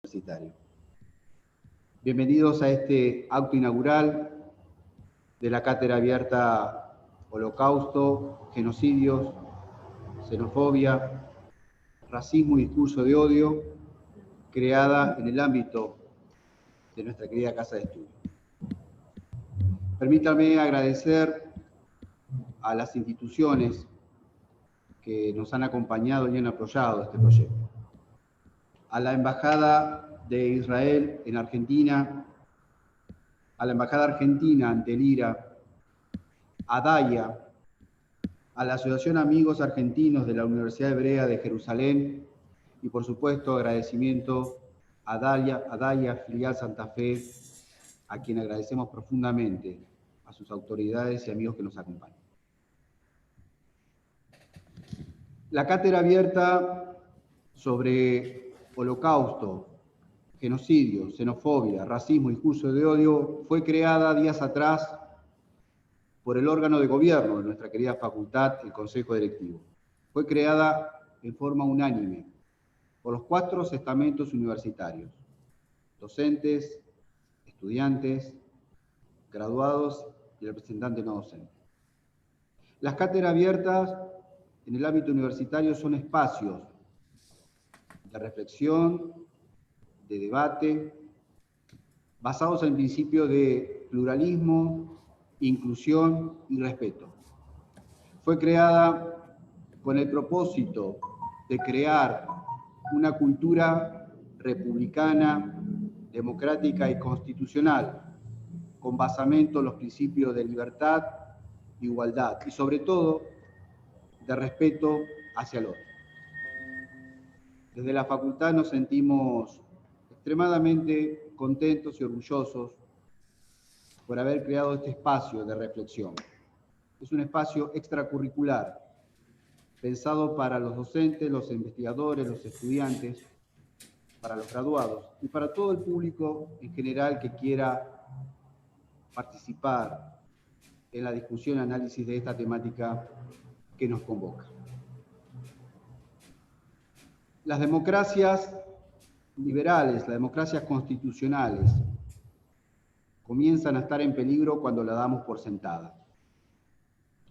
Universitario. Bienvenidos a este acto inaugural de la Cátedra Abierta Holocausto, Genocidios, Xenofobia, Racismo y Discurso de Odio, creada en el ámbito de nuestra querida Casa de Estudio. Permítanme agradecer a las instituciones que nos han acompañado y han apoyado este proyecto. A la Embajada de Israel en Argentina, a la Embajada Argentina ante el IRA, a DAIA, a la Asociación Amigos Argentinos de la Universidad Hebrea de Jerusalén y, por supuesto, agradecimiento a DAIA, Filial Santa Fe, a quien agradecemos profundamente, a sus autoridades y amigos que nos acompañan. La cátedra abierta sobre Holocausto, genocidio, xenofobia, racismo y discurso de odio fue creada días atrás por el órgano de gobierno de nuestra querida facultad, el Consejo Directivo. Fue creada en forma unánime por los 4 estamentos universitarios: docentes, estudiantes, graduados y representantes no docentes. Las cátedras abiertas en el ámbito universitario son espacios de reflexión, de debate, basados en el principio de pluralismo, inclusión y respeto. Fue creada con el propósito de crear una cultura republicana, democrática y constitucional, con basamento en los principios de libertad, igualdad y sobre todo de respeto hacia el otro. Desde la facultad nos sentimos extremadamente contentos y orgullosos por haber creado este espacio de reflexión. Es un espacio extracurricular, pensado para los docentes, los investigadores, los estudiantes, para los graduados y para todo el público en general que quiera participar en la discusión y análisis de esta temática que nos convoca. Las democracias liberales, las democracias constitucionales, comienzan a estar en peligro cuando la damos por sentada.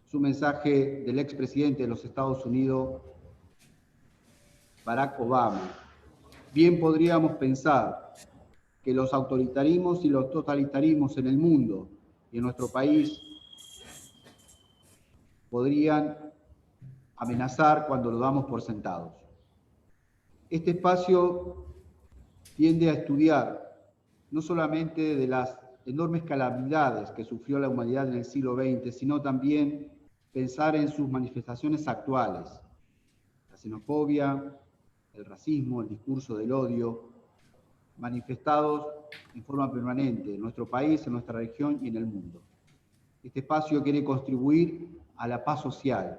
Es un mensaje del expresidente de los Estados Unidos, Barack Obama. Bien podríamos pensar que los autoritarismos y los totalitarismos en el mundo y en nuestro país podrían amenazar cuando lo damos por sentados. Este espacio tiende a estudiar no solamente de las enormes calamidades que sufrió la humanidad en el siglo XX, sino también pensar en sus manifestaciones actuales: la xenofobia, el racismo, el discurso del odio, manifestados en forma permanente en nuestro país, en nuestra región y en el mundo. Este espacio quiere contribuir a la paz social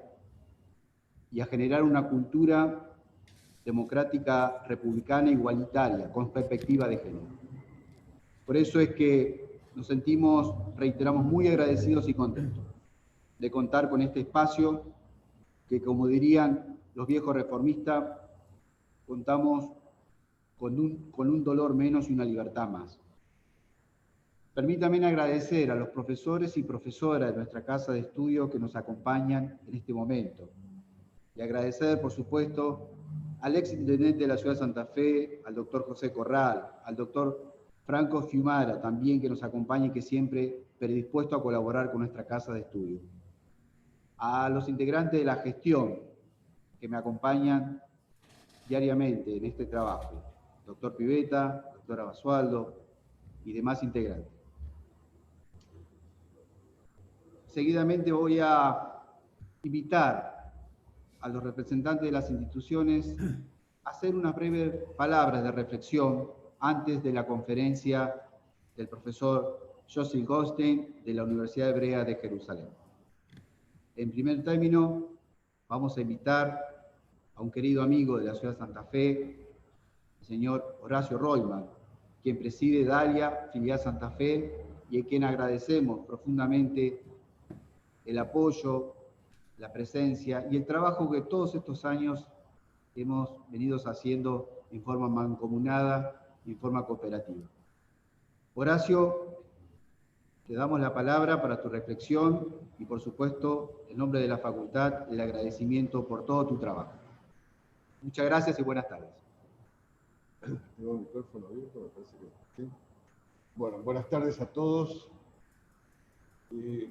y a generar una cultura democrática, republicana, igualitaria, con perspectiva de género. Por eso es que nos sentimos, reiteramos, muy agradecidos y contentos de contar con este espacio que, como dirían los viejos reformistas, contamos con un dolor menos y una libertad más. Permítanme agradecer a los profesores y profesoras de nuestra casa de estudio que nos acompañan en este momento. Y agradecer, por supuesto, al exintendente de la ciudad de Santa Fe, al doctor José Corral, al doctor Franco Fiumara, también, que nos acompaña y que siempre predispuesto a colaborar con nuestra casa de estudio. A los integrantes de la gestión que me acompañan diariamente en este trabajo: doctor Piveta, doctora Basualdo y demás integrantes. Seguidamente voy a invitar a los representantes de las instituciones a hacer unas breves palabras de reflexión antes de la conferencia del profesor Yossi Goldstein de la Universidad Hebrea de Jerusalén. En primer término, vamos a invitar a un querido amigo de la ciudad de Santa Fe, el señor Horacio Rollman, quien preside DAIA, Filial Santa Fe, y a quien agradecemos profundamente el apoyo, la presencia y el trabajo que todos estos años hemos venido haciendo en forma mancomunada en forma cooperativa. Horacio, te damos la palabra para tu reflexión y, por supuesto, en nombre de la facultad, el agradecimiento por todo tu trabajo. Muchas gracias y buenas tardes. Tengo el micrófono abierto, me parece que sí. Bueno, buenas tardes a todos.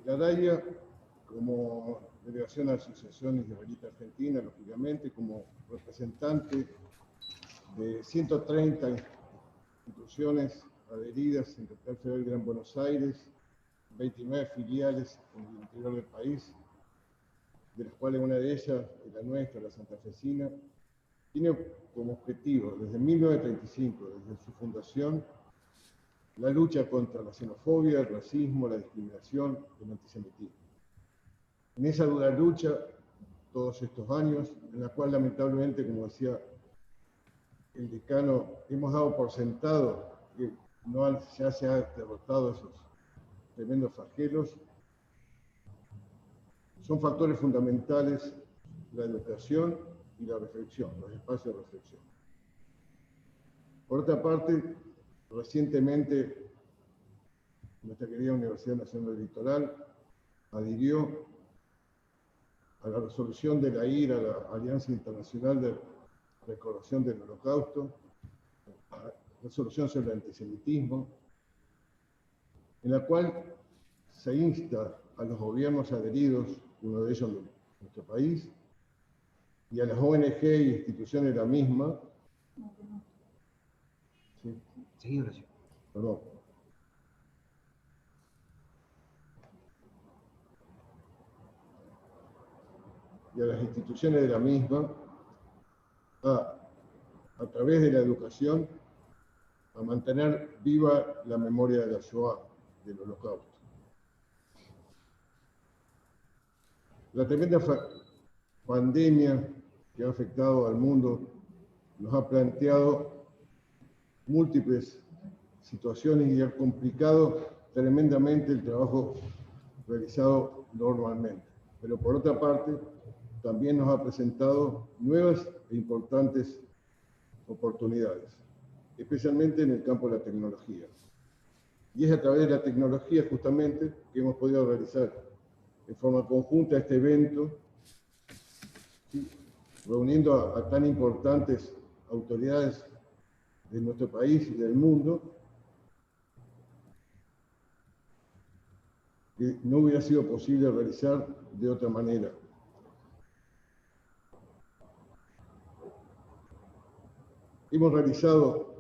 La DAIA, como delegación de la Asociación Israelita Argentina, lógicamente, como representante de 130 instituciones adheridas en Capital Federal Gran Buenos Aires, 29 filiales en el interior del país, de las cuales una de ellas es la nuestra, la santafesina, tiene como objetivo, desde 1935, desde su fundación, la lucha contra la xenofobia, el racismo, la discriminación y el antisemitismo. En esa dura lucha, todos estos años, en la cual lamentablemente, como decía el decano, hemos dado por sentado que ya se han derrotado esos tremendos flagelos, son factores fundamentales la educación y la reflexión, los espacios de reflexión. Por otra parte, recientemente nuestra querida Universidad Nacional del Litoral adhirió a la resolución de la IRA, la Alianza Internacional de Recordación del Holocausto, la resolución sobre el antisemitismo, en la cual se insta a los gobiernos adheridos, uno de ellos de nuestro país, y a las ONG y instituciones de la misma. ¿Sí? Seguí, Horacio. Perdón. Y a las instituciones de la misma, a través de la educación, a mantener viva la memoria de la Shoah, del Holocausto. La tremenda pandemia que ha afectado al mundo nos ha planteado múltiples situaciones y ha complicado tremendamente el trabajo realizado normalmente. Pero por otra parte, también nos ha presentado nuevas e importantes oportunidades, especialmente en el campo de la tecnología. Y es a través de la tecnología justamente que hemos podido realizar en forma conjunta este evento, ¿sí?, reuniendo a tan importantes autoridades de nuestro país y del mundo, que no hubiera sido posible realizar de otra manera. Hemos realizado,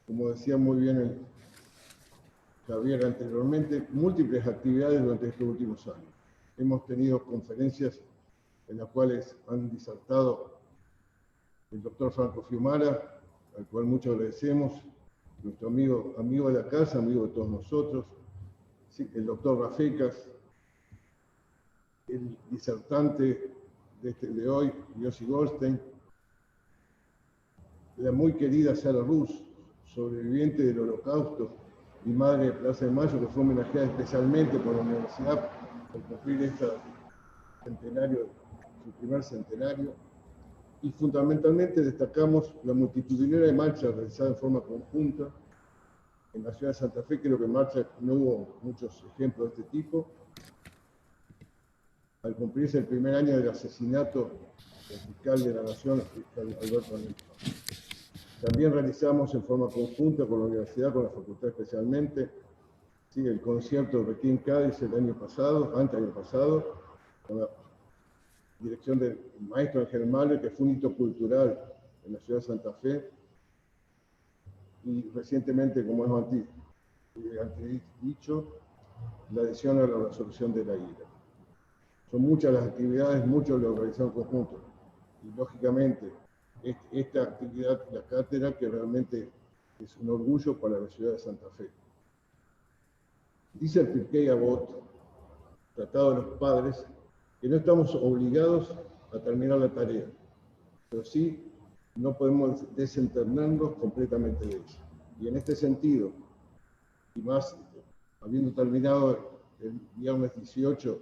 como decía muy bien el Javier anteriormente, múltiples actividades durante estos últimos años. Hemos tenido conferencias en las cuales han disertado el doctor Franco Fiumara, al cual mucho agradecemos, nuestro amigo de la casa, amigo de todos nosotros, sí, el doctor Rafecas, el disertante de hoy, Yossi Goldstein, la muy querida Sara Rus, sobreviviente del Holocausto y madre de Plaza de Mayo, que fue homenajeada especialmente por la universidad por cumplir este centenario, su primer centenario. Y fundamentalmente destacamos la multitudinaria marcha realizada en forma conjunta en la ciudad de Santa Fe. Creo que en marcha no hubo muchos ejemplos de este tipo. Al cumplirse el primer año del asesinato del fiscal de la Nación, el fiscal Alberto Anello. También realizamos en forma conjunta con la universidad, con la facultad especialmente, ¿sí?, el concierto de Requiem Cádiz el año pasado, anteaño pasado, con la dirección del maestro Ángel Mahler, que fue un hito cultural en la ciudad de Santa Fe, y recientemente, como hemos antes dicho, la adhesión a la resolución de la IRA. Son muchas las actividades, muchos los realizamos conjuntos, y lógicamente esta actividad, la cátedra, que realmente es un orgullo para la ciudad de Santa Fe. Dice el Pirkei Avot, Tratado de los Padres, que no estamos obligados a terminar la tarea, pero sí no podemos desenternarnos completamente de ella. Y en este sentido, y más habiendo terminado el viernes 18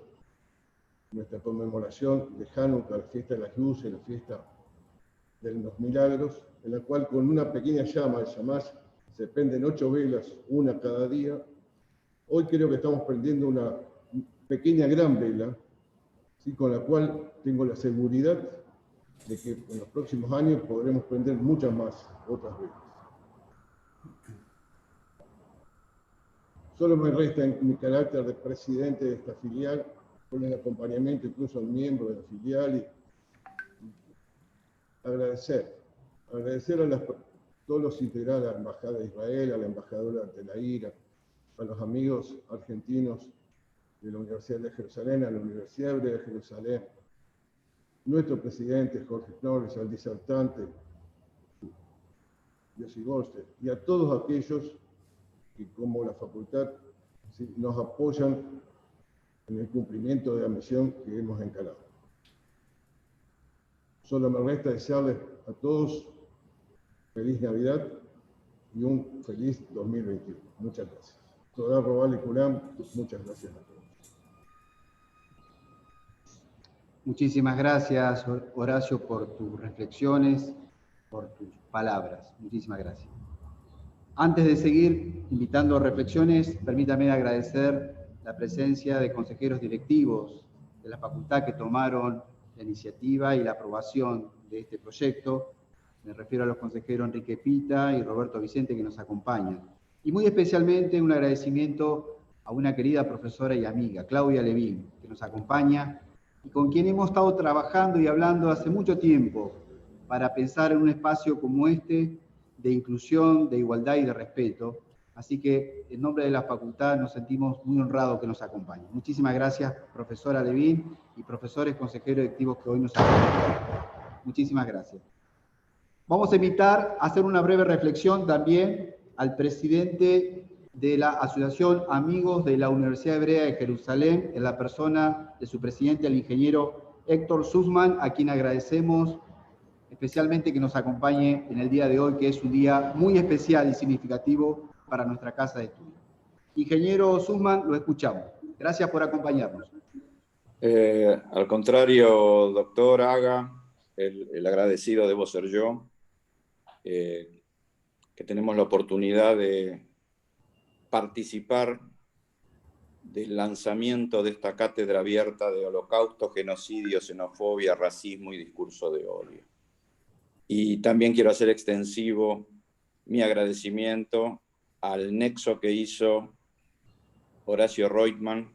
nuestra conmemoración de Hanukkah, la fiesta de las luces, la fiesta de los milagros, en la cual con una pequeña llama de Shamash se prenden 8 velas, una cada día. Hoy creo que estamos prendiendo una pequeña gran vela, ¿sí? Con la cual tengo la seguridad de que en los próximos años podremos prender muchas más otras velas. Solo me resta en mi carácter de presidente de esta filial, con el acompañamiento incluso al miembro de la filial, y agradecer a todos los integrales, a la Embajada de Israel, a la embajadora de la IRA, a los amigos argentinos de la Universidad de Jerusalén, a la Universidad Hebrea de Jerusalén, nuestro presidente Jorge Knorris, al disertante Yossi Goldstein, y a todos aquellos que como la facultad, ¿sí?, nos apoyan en el cumplimiento de la misión que hemos encarado. Solo me resta desearles a todos feliz Navidad y un feliz 2021. Muchas gracias. Todá Rabá Leculam, muchas gracias a todos. Muchísimas gracias, Horacio, por tus reflexiones, por tus palabras. Muchísimas gracias. Antes de seguir invitando a reflexiones, permítame agradecer la presencia de consejeros directivos de la facultad que tomaron la iniciativa y la aprobación de este proyecto. Me refiero a los consejeros Enrique Pita y Roberto Vicente, que nos acompañan. Y muy especialmente un agradecimiento a una querida profesora y amiga, Claudia Levín, que nos acompaña y con quien hemos estado trabajando y hablando hace mucho tiempo para pensar en un espacio como este de inclusión, de igualdad y de respeto. Así que, en nombre de la facultad, nos sentimos muy honrados que nos acompañen. Muchísimas gracias, profesora Levín y profesores consejeros directivos que hoy nos acompañan. Muchísimas gracias. Vamos a invitar a hacer una breve reflexión también al presidente de la Asociación Amigos de la Universidad Hebrea de Jerusalén, en la persona de su presidente, el ingeniero Héctor Sussman, a quien agradecemos especialmente que nos acompañe en el día de hoy, que es un día muy especial y significativo para nuestra casa de estudio. Ingeniero Sussman, lo escuchamos. Gracias por acompañarnos. Al contrario, doctor Aga, el agradecido debo ser yo, que tenemos la oportunidad de participar del lanzamiento de esta cátedra abierta de Holocausto, genocidio, xenofobia, racismo y discurso de odio. Y también quiero hacer extensivo mi agradecimiento al nexo que hizo Horacio Reutemann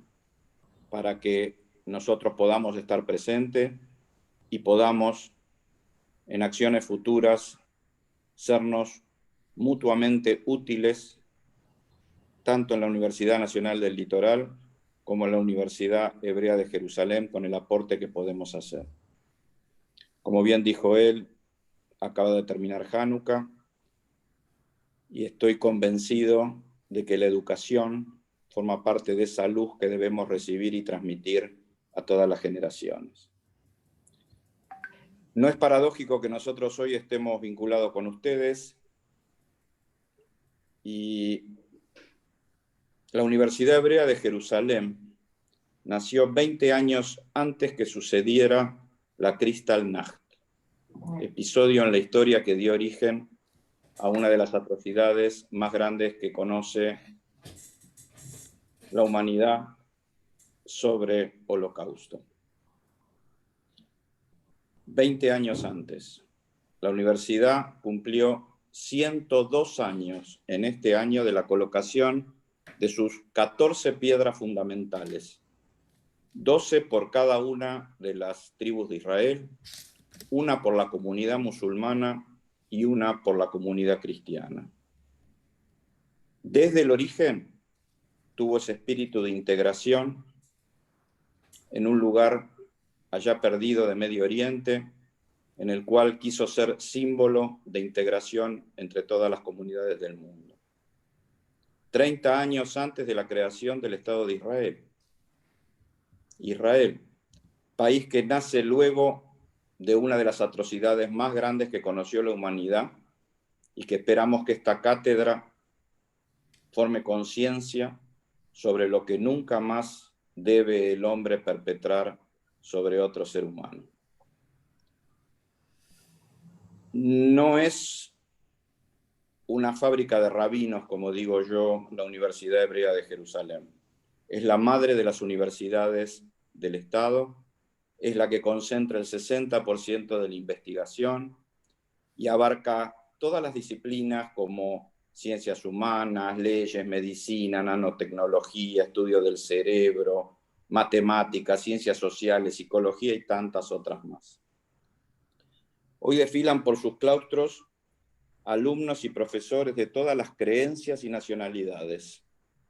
para que nosotros podamos estar presentes y podamos, en acciones futuras, sernos mutuamente útiles, tanto en la Universidad Nacional del Litoral como en la Universidad Hebrea de Jerusalén, con el aporte que podemos hacer. Como bien dijo él, acaba de terminar Hanukkah y estoy convencido de que la educación forma parte de esa luz que debemos recibir y transmitir a todas las generaciones. No es paradójico que nosotros hoy estemos vinculados con ustedes y la Universidad Hebrea de Jerusalén nació 20 años antes que sucediera la Kristallnacht, episodio en la historia que dio origen a una de las atrocidades más grandes que conoce la humanidad sobre Holocausto. 20 años antes, la universidad cumplió 102 años en este año de la colocación de sus 14 piedras fundamentales, 12 por cada una de las tribus de Israel, una por la comunidad musulmana y una por la comunidad cristiana. Desde el origen tuvo ese espíritu de integración en un lugar allá perdido de Medio Oriente, en el cual quiso ser símbolo de integración entre todas las comunidades del mundo. 30 años antes de la creación del Estado de Israel. Israel, país que nace luego de una de las atrocidades más grandes que conoció la humanidad y que esperamos que esta cátedra forme conciencia sobre lo que nunca más debe el hombre perpetrar sobre otro ser humano. No es una fábrica de rabinos, como digo yo, la Universidad Hebrea de Jerusalén. Es la madre de las universidades del Estado, es la que concentra el 60% de la investigación y abarca todas las disciplinas como ciencias humanas, leyes, medicina, nanotecnología, estudio del cerebro, matemáticas, ciencias sociales, psicología y tantas otras más. Hoy desfilan por sus claustros alumnos y profesores de todas las creencias y nacionalidades,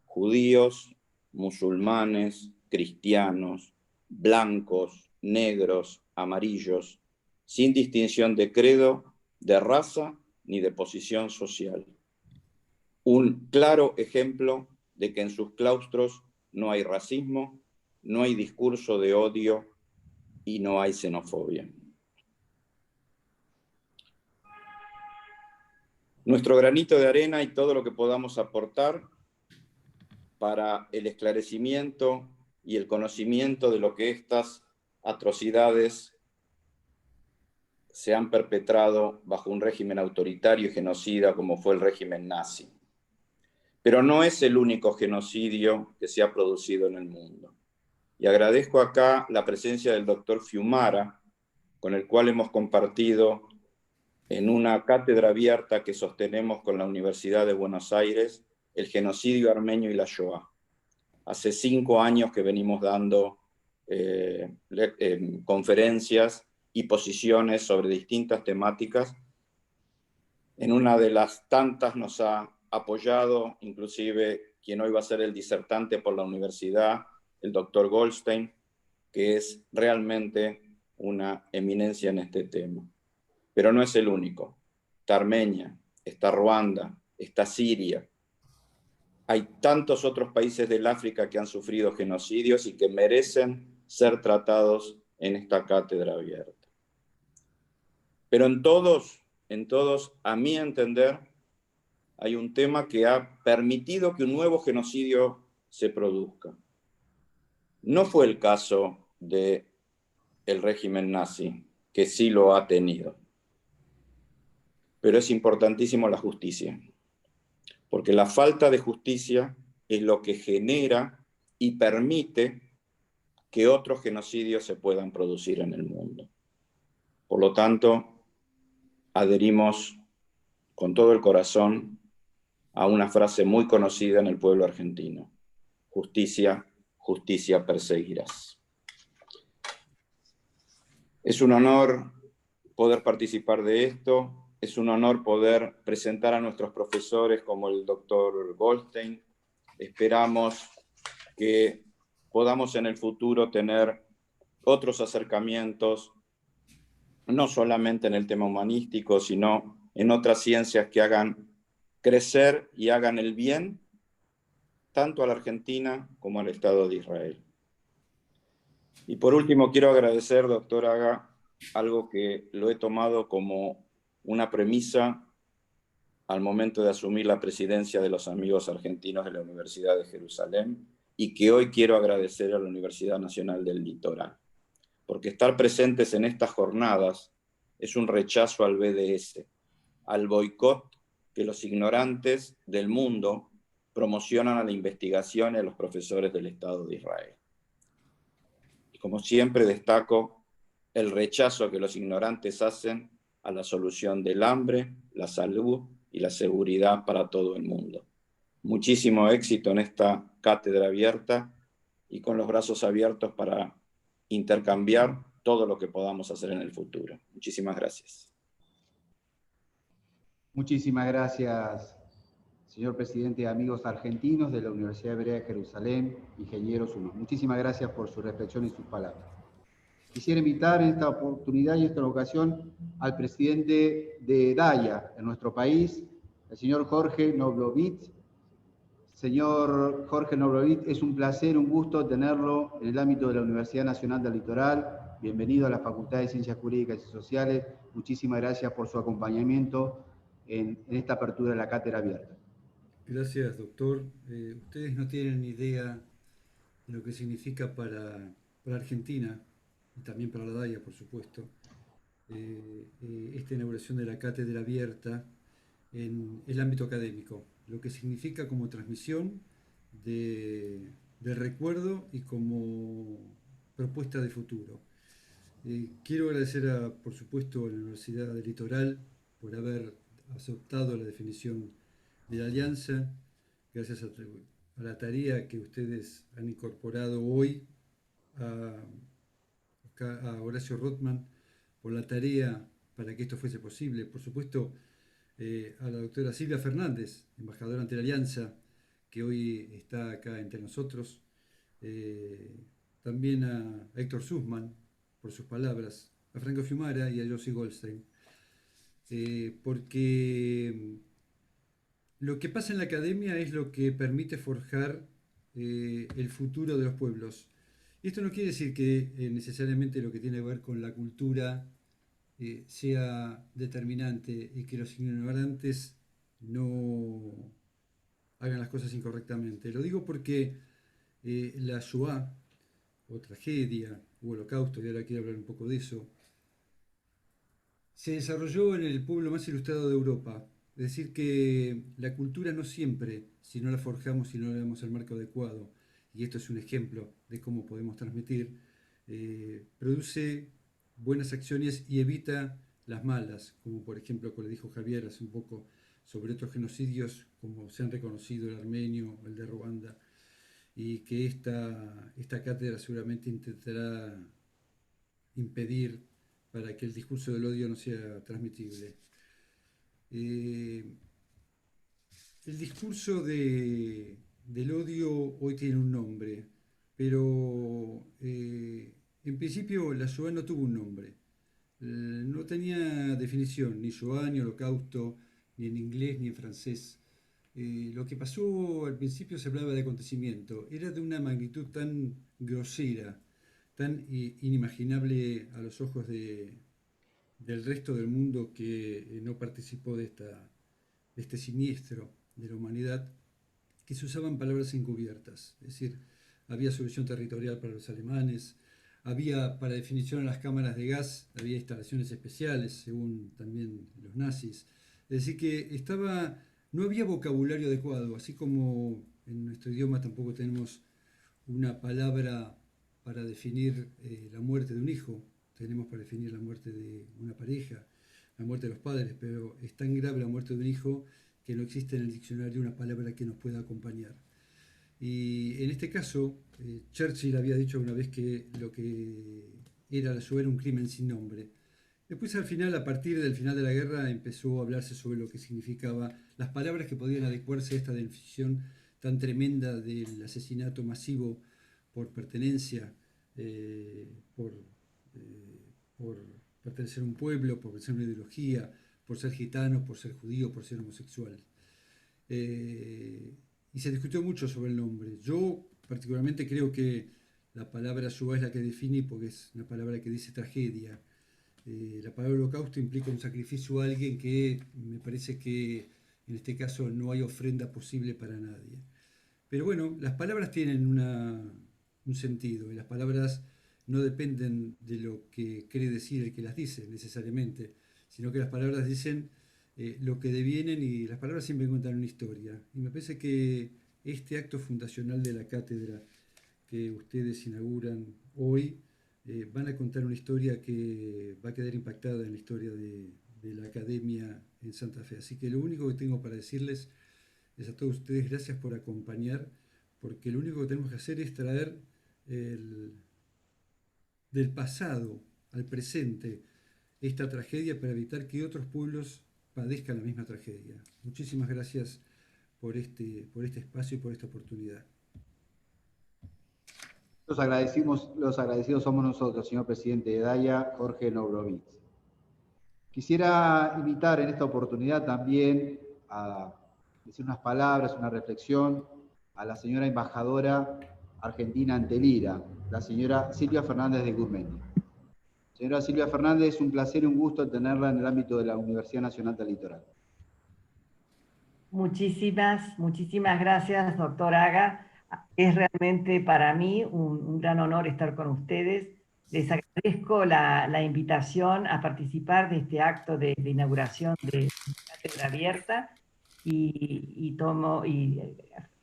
judíos, musulmanes, cristianos, blancos, negros, amarillos, sin distinción de credo, de raza ni de posición social. Un claro ejemplo de que en sus claustros no hay racismo, no hay discurso de odio y no hay xenofobia. Nuestro granito de arena y todo lo que podamos aportar para el esclarecimiento y el conocimiento de lo que estas atrocidades se han perpetrado bajo un régimen autoritario y genocida como fue el régimen nazi. Pero no es el único genocidio que se ha producido en el mundo. Y agradezco acá la presencia del doctor Fiumara, con el cual hemos compartido en una cátedra abierta que sostenemos con la Universidad de Buenos Aires, el genocidio armenio y la Shoah. Hace 5 años que venimos dando conferencias y posiciones sobre distintas temáticas. En una de las tantas nos ha apoyado, inclusive quien hoy va a ser el disertante por la universidad, el doctor Goldstein, que es realmente una eminencia en este tema. Pero no es el único. Está Armenia, está Ruanda, está Siria. Hay tantos otros países del África que han sufrido genocidios y que merecen ser tratados en esta cátedra abierta. Pero en todos, a mi entender, hay un tema que ha permitido que un nuevo genocidio se produzca. No fue el caso del régimen nazi, que sí lo ha tenido. Pero es importantísimo la justicia, porque la falta de justicia es lo que genera y permite que otros genocidios se puedan producir en el mundo. Por lo tanto, adherimos con todo el corazón a una frase muy conocida en el pueblo argentino: justicia, justicia perseguirás. Es un honor poder participar de esto, es un honor poder presentar a nuestros profesores como el doctor Goldstein. Esperamos que podamos en el futuro tener otros acercamientos, no solamente en el tema humanístico, sino en otras ciencias que hagan crecer y hagan el bien tanto a la Argentina como al Estado de Israel. Y por último, quiero agradecer, doctor Aga, algo que lo he tomado como una premisa al momento de asumir la presidencia de los amigos argentinos de la Universidad de Jerusalén, y que hoy quiero agradecer a la Universidad Nacional del Litoral, porque estar presentes en estas jornadas es un rechazo al BDS, al boicot que los ignorantes del mundo promocionan a la investigación y a los profesores del Estado de Israel. Y como siempre destaco el rechazo que los ignorantes hacen a la solución del hambre, la salud y la seguridad para todo el mundo. Muchísimo éxito en esta cátedra abierta y con los brazos abiertos para intercambiar todo lo que podamos hacer en el futuro. Muchísimas gracias. Muchísimas gracias, señor presidente, amigos argentinos de la Universidad Hebrea de Jerusalén, ingenieros unos. Muchísimas gracias por su reflexión y sus palabras. Quisiera invitar en esta oportunidad y esta ocasión al presidente de DAIA en nuestro país, el señor Jorge Noblovitz. Señor Jorge Noblovitz, es un placer, un gusto tenerlo en el ámbito de la Universidad Nacional del Litoral. Bienvenido a la Facultad de Ciencias Jurídicas y Sociales. Muchísimas gracias por su acompañamiento en esta apertura de la cátedra abierta. Gracias, doctor. Ustedes no tienen ni idea de lo que significa para Argentina y también para la DAIA, por supuesto, esta inauguración de la cátedra abierta en el ámbito académico, lo que significa como transmisión del recuerdo y como propuesta de futuro. Quiero agradecer, por supuesto, a la Universidad del Litoral por haber aceptado la definición de la alianza, gracias a la tarea que ustedes han incorporado hoy a Horacio Rothman, por la tarea para que esto fuese posible. Por supuesto, a la doctora Silvia Fernández, embajadora ante la Alianza, que hoy está acá entre nosotros. También a Héctor Sussman, por sus palabras, a Franco Fiumara y a Josie Goldstein. Porque lo que pasa en la academia es lo que permite forjar el futuro de los pueblos. Y esto no quiere decir que necesariamente lo que tiene que ver con la cultura sea determinante y que los ignorantes no hagan las cosas incorrectamente. Lo digo porque la Shoah, o tragedia, o holocausto, y ahora quiero hablar un poco de eso, se desarrolló en el pueblo más ilustrado de Europa. Es decir, que la cultura no siempre, si no la forjamos, si no le damos el marco adecuado, y esto es un ejemplo de cómo podemos transmitir, produce buenas acciones y evita las malas, como por ejemplo, como le dijo Javier hace un poco, sobre otros genocidios, como se han reconocido el armenio, el de Ruanda, y que esta cátedra seguramente intentará impedir para que el discurso del odio no sea transmitible. El discurso del odio hoy tiene un nombre, pero en principio la Shoah no tuvo un nombre. No tenía definición, ni Shoah, ni holocausto, ni en inglés, ni en francés. Lo que pasó al principio se hablaba de acontecimiento, era de una magnitud tan grosera, tan inimaginable a los ojos del resto del mundo que no participó de este siniestro de la humanidad, que se usaban palabras encubiertas. Es decir, había solución territorial para los alemanes, había para definición en las cámaras de gas, había instalaciones especiales, según también los nazis. Es decir, que no había vocabulario adecuado, así como en nuestro idioma tampoco tenemos una palabra para definir la muerte de un hijo, tenemos para definir la muerte de una pareja, la muerte de los padres, pero es tan grave la muerte de un hijo que no existe en el diccionario una palabra que nos pueda acompañar. Y en este caso, Churchill había dicho una vez que lo que era la Shoah era un crimen sin nombre. Después al final, a partir del final de la guerra, empezó a hablarse sobre lo que significaba, las palabras que podían adecuarse a esta definición tan tremenda del asesinato masivo por pertenencia, por pertenecer a un pueblo, por pertenecer a una ideología, por ser gitano, por ser judío, por ser homosexual. Y se discutió mucho sobre el nombre. Yo particularmente creo que la palabra Shoah es la que define, porque es una palabra que dice tragedia. La palabra holocausto implica un sacrificio a alguien que me parece que en este caso no hay ofrenda posible para nadie. Pero bueno, las palabras tienen un sentido y las palabras no dependen de lo que cree decir el que las dice necesariamente, sino que las palabras dicen lo que devienen y las palabras siempre cuentan una historia. Y me parece que este acto fundacional de la cátedra que ustedes inauguran hoy van a contar una historia que va a quedar impactada en la historia de la academia en Santa Fe. Así que lo único que tengo para decirles es a todos ustedes gracias por acompañar, porque lo único que tenemos que hacer es traer del pasado al presente esta tragedia para evitar que otros pueblos padezcan la misma tragedia. Muchísimas gracias por este espacio y por esta oportunidad. Los agradecidos somos nosotros, señor presidente de DAIA, Jorge Nobrovitz. Quisiera invitar en esta oportunidad también a decir unas palabras, una reflexión a la señora embajadora argentina ante el IRA, la señora Silvia Fernández de Guzmán. Señora Silvia Fernández, es un placer y un gusto tenerla en el ámbito de la Universidad Nacional del Litoral. Muchísimas gracias, doctor Aga. Es realmente para mí un gran honor estar con ustedes Les agradezco la invitación a participar de este acto de inauguración de Cátedra Abierta y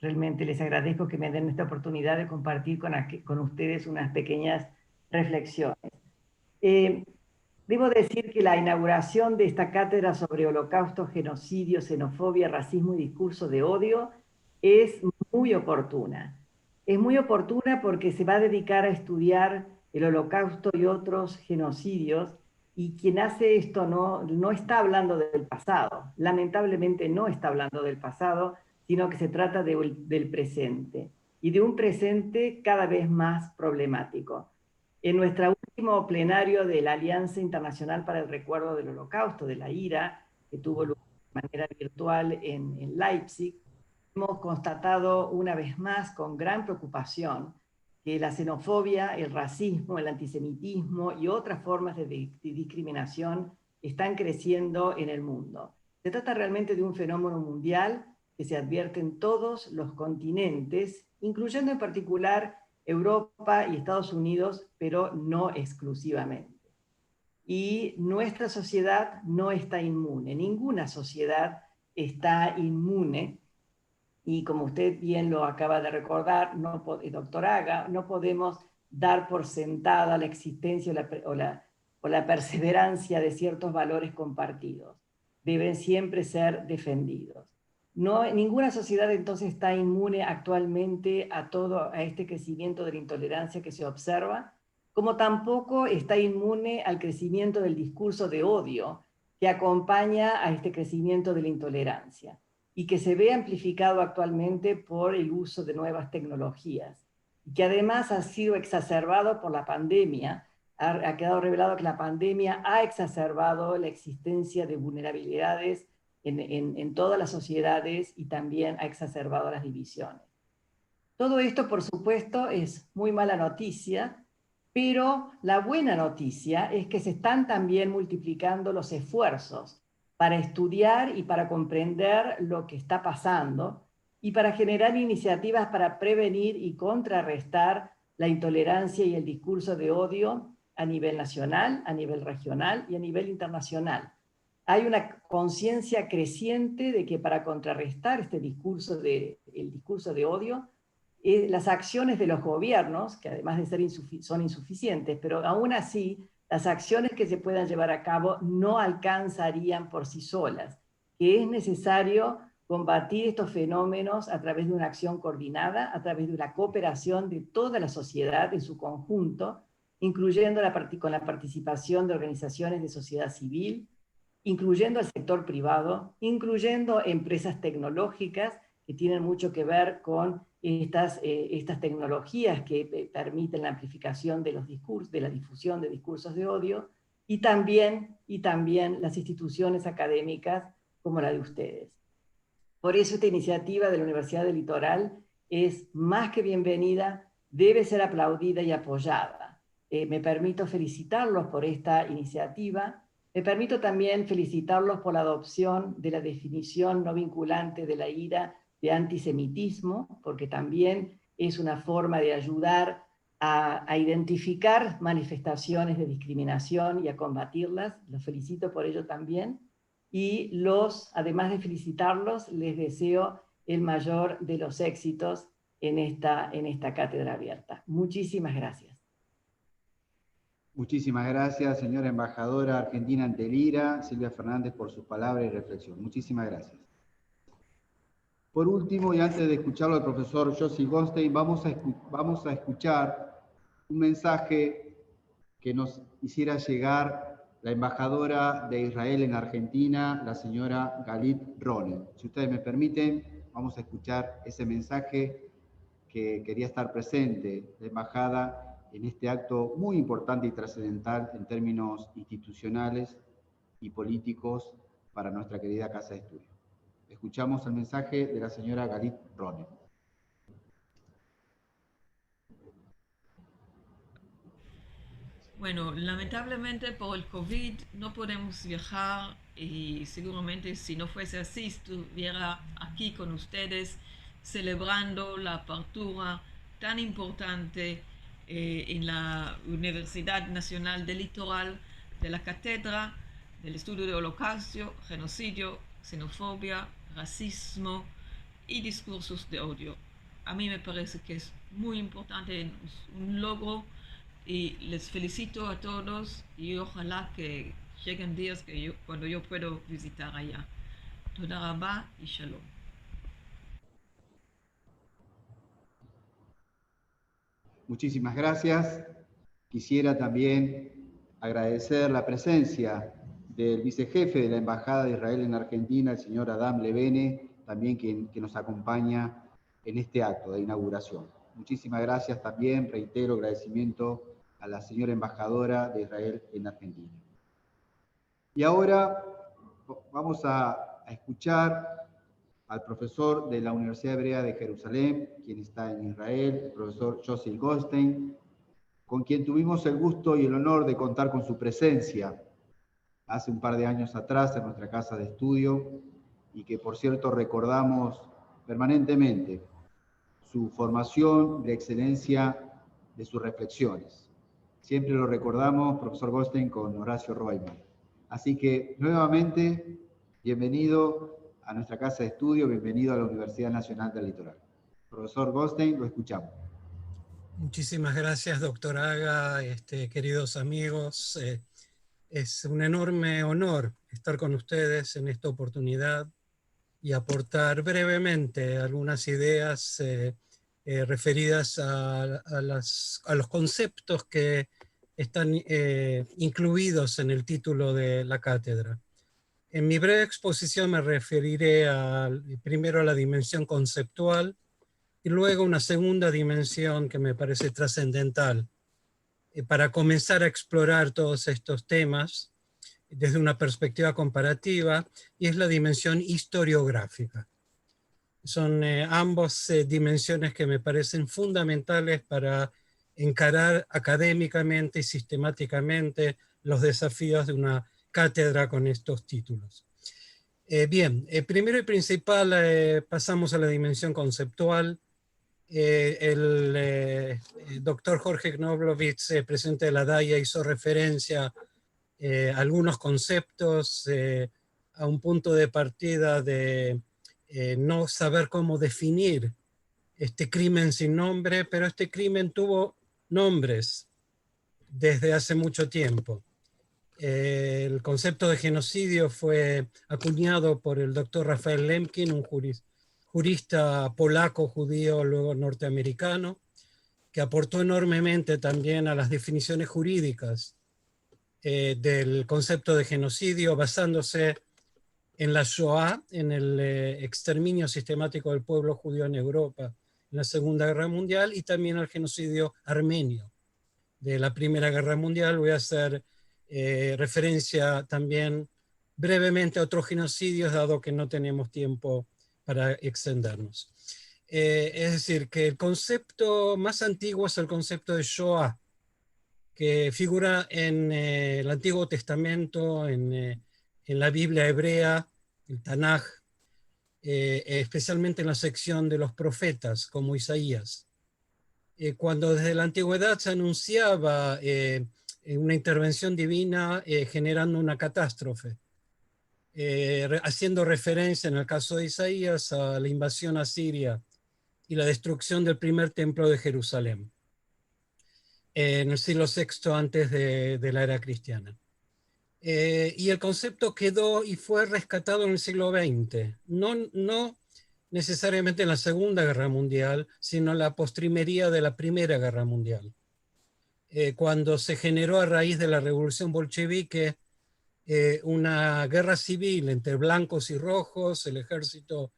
realmente les agradezco que me den esta oportunidad de compartir con ustedes unas pequeñas reflexiones. Debo decir que la inauguración de esta cátedra sobre holocausto, genocidio, xenofobia, racismo y discurso de odio es muy oportuna. Es muy oportuna porque se va a dedicar a estudiar el holocausto y otros genocidios, y quien hace esto no está hablando del pasado, lamentablemente no está hablando del pasado, sino que se trata del presente, y de un presente cada vez más problemático. En nuestro último plenario de la Alianza Internacional para el Recuerdo del Holocausto, de la IRA, que tuvo lugar de manera virtual en Leipzig, hemos constatado una vez más con gran preocupación que la xenofobia, el racismo, el antisemitismo y otras formas de discriminación están creciendo en el mundo. Se trata realmente de un fenómeno mundial que se advierte en todos los continentes, incluyendo en particular Europa y Estados Unidos, pero no exclusivamente. Y nuestra sociedad no está inmune, ninguna sociedad está inmune, y como usted bien lo acaba de recordar, doctor Aga, no podemos dar por sentada la existencia o la perseverancia de ciertos valores compartidos. Deben siempre ser defendidos. Ninguna sociedad entonces está inmune actualmente a este crecimiento de la intolerancia que se observa, como tampoco está inmune al crecimiento del discurso de odio que acompaña a este crecimiento de la intolerancia y que se ve amplificado actualmente por el uso de nuevas tecnologías, y que además ha sido exacerbado por la pandemia. Ha quedado revelado que la pandemia ha exacerbado la existencia de vulnerabilidades en todas las sociedades y también ha exacerbado las divisiones. Todo esto, por supuesto, es muy mala noticia, pero la buena noticia es que se están también multiplicando los esfuerzos para estudiar y para comprender lo que está pasando y para generar iniciativas para prevenir y contrarrestar la intolerancia y el discurso de odio a nivel nacional, a nivel regional y a nivel internacional. Hay una conciencia creciente de que para contrarrestar el discurso de odio, las acciones de los gobiernos, que además de ser son insuficientes, pero aún así las acciones que se puedan llevar a cabo no alcanzarían por sí solas, que es necesario combatir estos fenómenos a través de una acción coordinada, a través de la cooperación de toda la sociedad en su conjunto, incluyendo con la participación de organizaciones de sociedad civil, incluyendo al sector privado, incluyendo empresas tecnológicas que tienen mucho que ver con estas tecnologías que permiten la amplificación de los discursos, de la difusión de discursos de odio, y también las instituciones académicas como la de ustedes. Por eso esta iniciativa de la Universidad del Litoral es más que bienvenida, debe ser aplaudida y apoyada. Me permito felicitarlos por esta iniciativa. Me permito también felicitarlos por la adopción de la definición no vinculante de la IRA de antisemitismo, porque también es una forma de ayudar a identificar manifestaciones de discriminación y a combatirlas. Los felicito por ello también. Y además de felicitarlos, les deseo el mayor de los éxitos en esta cátedra abierta. Muchísimas gracias. Muchísimas gracias, señora embajadora argentina ante el IRA, Silvia Fernández, por sus palabras y reflexión. Muchísimas gracias. Por último, y antes de escucharlo al profesor Yossi Goldstein, vamos a escuchar un mensaje que nos hiciera llegar la embajadora de Israel en Argentina, la señora Galit Ronen. Si ustedes me permiten, vamos a escuchar ese mensaje que quería estar presente la embajada en este acto muy importante y trascendental en términos institucionales y políticos para nuestra querida Casa de Estudio. Escuchamos el mensaje de la señora Galit Ronen. Bueno, lamentablemente por el COVID no podemos viajar y seguramente si no fuese así estuviera aquí con ustedes celebrando la apertura tan importante en la Universidad Nacional del Litoral de la Cátedra del Estudio de Holocausto, Genocidio, Xenofobia, Racismo y Discursos de Odio. A mí me parece que es muy importante, es un logro, y les felicito a todos y ojalá que lleguen días cuando yo puedo visitar allá. Toda rabá y shalom. Muchísimas gracias. Quisiera también agradecer la presencia del vicejefe de la Embajada de Israel en Argentina, el señor Adam Levene, también que nos acompaña en este acto de inauguración. Muchísimas gracias también, reitero agradecimiento a la señora embajadora de Israel en Argentina. Y ahora vamos a escuchar al profesor de la Universidad Hebrea de Jerusalén, quien está en Israel, el profesor Yossi Goldstein, con quien tuvimos el gusto y el honor de contar con su presencia hace un par de años atrás en nuestra casa de estudio, y que por cierto recordamos permanentemente su formación, la excelencia de sus reflexiones. Siempre lo recordamos, profesor Goldstein, con Horacio Royman. Así que nuevamente, bienvenido a nuestra casa de estudio, bienvenido a la Universidad Nacional del Litoral. Profesor Goldstein, lo escuchamos. Muchísimas gracias, doctor Aga, queridos amigos. Es un enorme honor estar con ustedes en esta oportunidad y aportar brevemente algunas ideas referidas a los conceptos que están incluidos en el título de la cátedra. En mi breve exposición me referiré primero a la dimensión conceptual y luego una segunda dimensión que me parece trascendental para comenzar a explorar todos estos temas desde una perspectiva comparativa, y es la dimensión historiográfica. Son ambas dimensiones que me parecen fundamentales para encarar académicamente y sistemáticamente los desafíos de una cátedra con estos títulos. Bien, primero y principal, pasamos a la dimensión conceptual. El doctor Jorge Knoblovitz, presidente de la DAIA, hizo referencia a algunos conceptos, a un punto de partida de no saber cómo definir este crimen sin nombre, pero este crimen tuvo nombres desde hace mucho tiempo. El concepto de genocidio fue acuñado por el doctor Rafael Lemkin, un jurista polaco, judío, luego norteamericano, que aportó enormemente también a las definiciones jurídicas del concepto de genocidio, basándose en la Shoah, en el exterminio sistemático del pueblo judío en Europa en la Segunda Guerra Mundial, y también al genocidio armenio de la Primera Guerra Mundial. Voy a hacer referencia también brevemente a otros genocidios, dado que no tenemos tiempo para extendernos. Es decir, que el concepto más antiguo es el concepto de Shoah, que figura en el Antiguo Testamento, en la Biblia hebrea, el Tanaj, especialmente en la sección de los profetas, como Isaías. Cuando desde la antigüedad se anunciaba una intervención divina generando una catástrofe, haciendo referencia en el caso de Isaías a la invasión asiria y la destrucción del primer templo de Jerusalén en el siglo VI antes de la era cristiana. Y el concepto quedó y fue rescatado en el siglo XX, no necesariamente en la Segunda Guerra Mundial, sino en la postrimería de la Primera Guerra Mundial, cuando se generó a raíz de la Revolución Bolchevique una guerra civil entre blancos y rojos, el ejército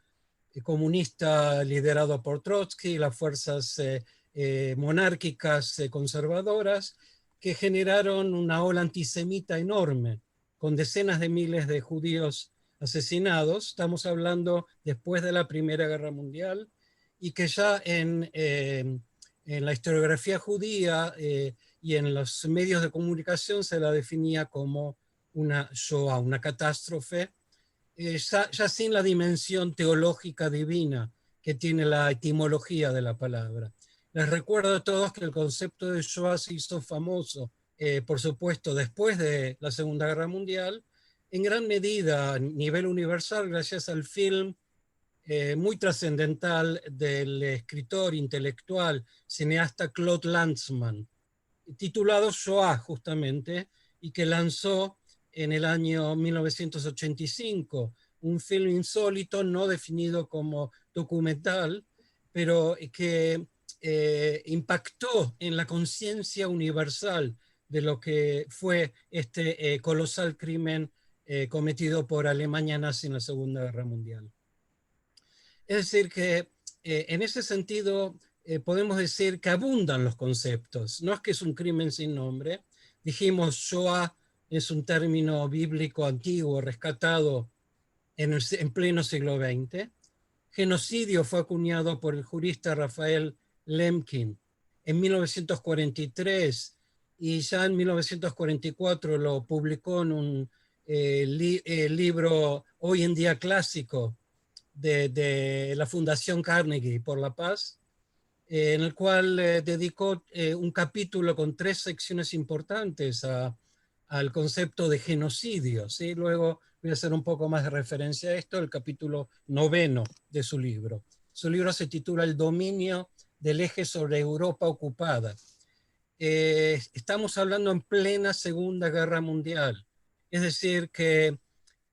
comunista liderado por Trotsky y las fuerzas monárquicas conservadoras, que generaron una ola antisemita enorme, con decenas de miles de judíos asesinados. Estamos hablando después de la Primera Guerra Mundial, y que ya en la historiografía judía y en los medios de comunicación se la definía como una Shoah, una catástrofe, ya sin la dimensión teológica divina que tiene la etimología de la palabra. Les recuerdo a todos que el concepto de Shoah se hizo famoso, por supuesto, después de la Segunda Guerra Mundial, en gran medida a nivel universal, gracias al film muy trascendental del escritor intelectual, cineasta Claude Lanzmann, titulado Shoah justamente, y que lanzó en el año 1985 un film insólito, no definido como documental, pero que impactó en la conciencia universal de lo que fue este colosal crimen cometido por Alemania nazi en la Segunda Guerra Mundial. Es decir, que en ese sentido podemos decir que abundan los conceptos. No es que es un crimen sin nombre. Dijimos, Shoah es un término bíblico antiguo, rescatado en pleno siglo XX. Genocidio fue acuñado por el jurista Rafael Lemkin en 1943 y ya en 1944 lo publicó en un libro hoy en día clásico de la Fundación Carnegie por la Paz, en el cual dedicó un capítulo con 3 secciones importantes al concepto de genocidio, ¿sí? Luego voy a hacer un poco más de referencia a esto, el capítulo 9 de su libro. Su libro se titula El dominio del eje sobre Europa ocupada. Estamos hablando en plena Segunda Guerra Mundial, es decir, que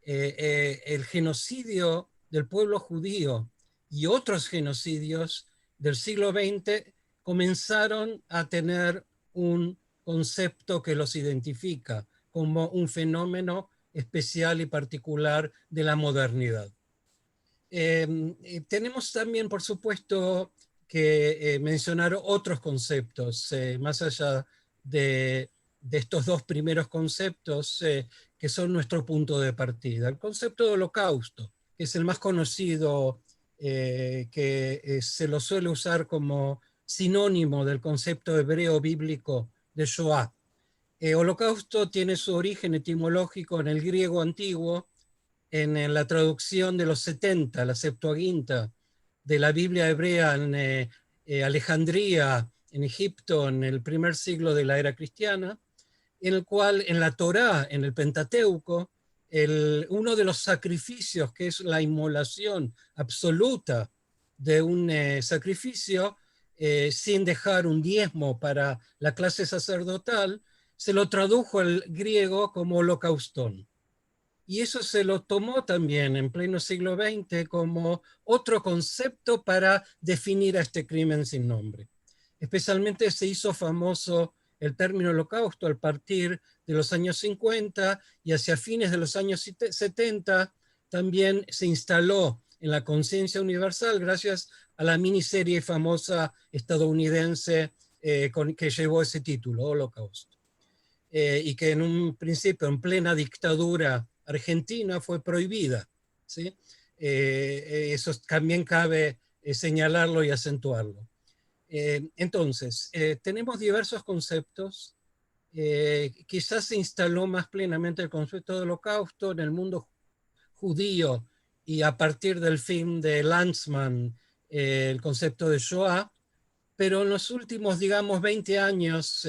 el genocidio del pueblo judío y otros genocidios del siglo XX comenzaron a tener un concepto que los identifica como un fenómeno especial y particular de la modernidad. Tenemos también, por supuesto, que mencionar otros conceptos, más allá de estos 2 primeros conceptos que son nuestro punto de partida. El concepto de holocausto, que es el más conocido, que se lo suele usar como sinónimo del concepto hebreo bíblico de Shoah. Holocausto tiene su origen etimológico en el griego antiguo, en la traducción de los 70, la Septuaginta, de la Biblia hebrea en Alejandría, en Egipto, en el primer siglo de la era cristiana, en el cual en la Torá, en el Pentateuco, uno de los sacrificios, que es la inmolación absoluta de un sacrificio, sin dejar un diezmo para la clase sacerdotal, se lo tradujo al griego como holocaustón. Y eso se lo tomó también en pleno siglo XX como otro concepto para definir a este crimen sin nombre. Especialmente se hizo famoso el término holocausto a partir de los años 50 y hacia fines de los años 70 también se instaló en la conciencia universal gracias a la miniserie famosa estadounidense que llevó ese título, Holocausto. Y que en un principio, en plena dictadura argentina, fue prohibida, ¿sí? Eso también cabe señalarlo y acentuarlo. Entonces, tenemos diversos conceptos. Quizás se instaló más plenamente el concepto de holocausto en el mundo judío y a partir del film de Lanzmann, el concepto de Shoah, pero en los últimos, digamos, 20 años,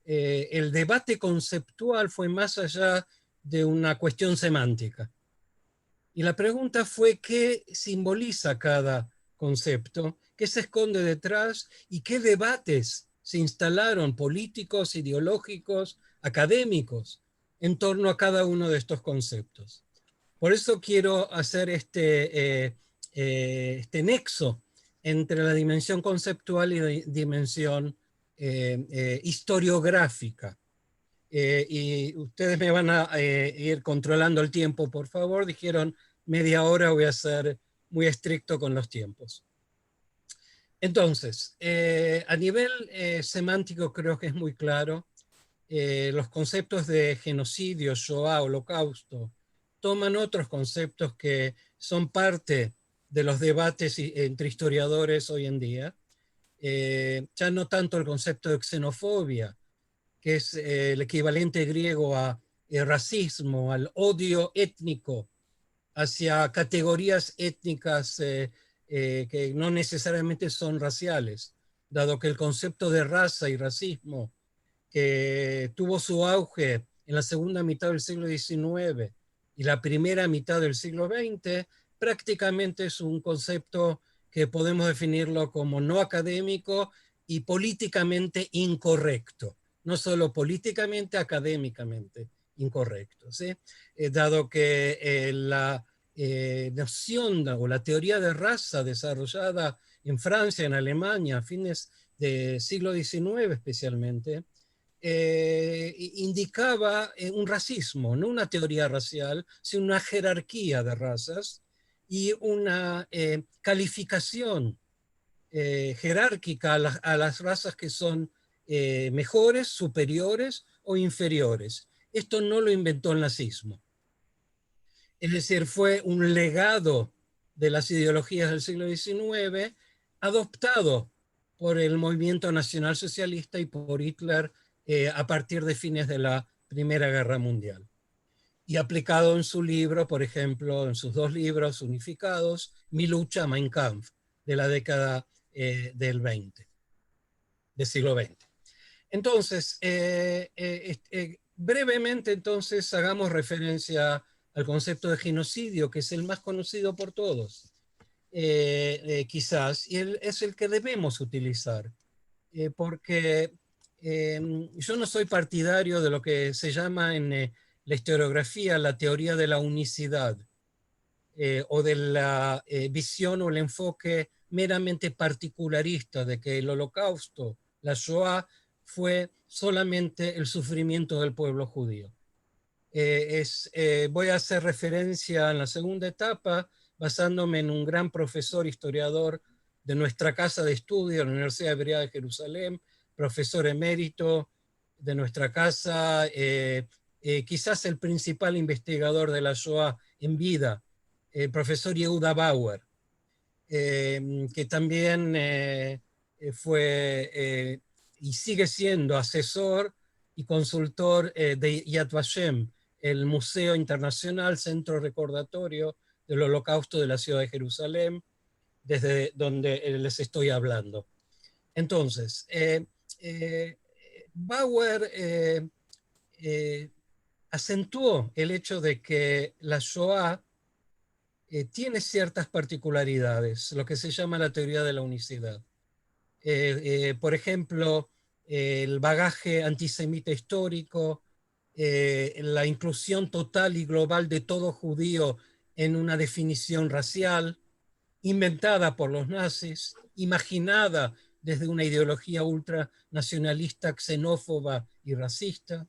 el debate conceptual fue más allá de una cuestión semántica. Y la pregunta fue qué simboliza cada concepto, qué se esconde detrás y qué debates se instalaron políticos, ideológicos, académicos en torno a cada uno de estos conceptos. Por eso quiero hacer este nexo entre la dimensión conceptual y la dimensión historiográfica. Y ustedes me van a ir controlando el tiempo, por favor. Dijeron media hora, voy a ser muy estricto con los tiempos. Entonces, a nivel semántico creo que es muy claro. Los conceptos de genocidio, Shoah, holocausto, toman otros conceptos que son parte de los debates entre historiadores hoy en día. Ya no tanto el concepto de xenofobia, que es el equivalente griego a racismo, al odio étnico hacia categorías étnicas que no necesariamente son raciales, dado que el concepto de raza y racismo, que tuvo su auge en la segunda mitad del siglo XIX y la primera mitad del siglo XX, prácticamente es un concepto que podemos definirlo como no académico y políticamente incorrecto. No solo políticamente, académicamente incorrecto, ¿sí? Dado que la noción o la teoría de raza desarrollada en Francia, en Alemania, a fines del siglo XIX especialmente, indicaba un racismo, no una teoría racial, sino una jerarquía de razas y una calificación jerárquica a las razas que son mejores, superiores o inferiores. Esto no lo inventó el nazismo. Es decir, fue un legado de las ideologías del siglo XIX adoptado por el movimiento nacionalsocialista y por Hitler a partir de fines de la Primera Guerra Mundial. Y aplicado en su libro, por ejemplo, en sus dos libros unificados, Mi lucha, Mein Kampf, de la década del siglo XX. Entonces, brevemente, entonces, hagamos referencia al concepto de genocidio, que es el más conocido por todos, quizás, y es el que debemos utilizar, porque yo no soy partidario de lo que se llama en la historiografía la teoría de la unicidad, o de la visión o el enfoque meramente particularista de que el Holocausto, la Shoah, fue solamente el sufrimiento del pueblo judío. Voy a hacer referencia en la segunda etapa basándome en un gran profesor historiador de nuestra casa de estudio, la Universidad Hebrea de Jerusalén, profesor emérito de nuestra casa, quizás el principal investigador de la Shoah en vida, el profesor Yehuda Bauer, que también fue y sigue siendo asesor y consultor de Yad Vashem, el Museo Internacional Centro Recordatorio del Holocausto de la ciudad de Jerusalén, desde donde les estoy hablando. Entonces, Bauer acentuó el hecho de que la Shoah tiene ciertas particularidades, lo que se llama la teoría de la unicidad. Por ejemplo, el bagaje antisemita histórico, la inclusión total y global de todo judío en una definición racial, inventada por los nazis, imaginada desde una ideología ultranacionalista, xenófoba y racista,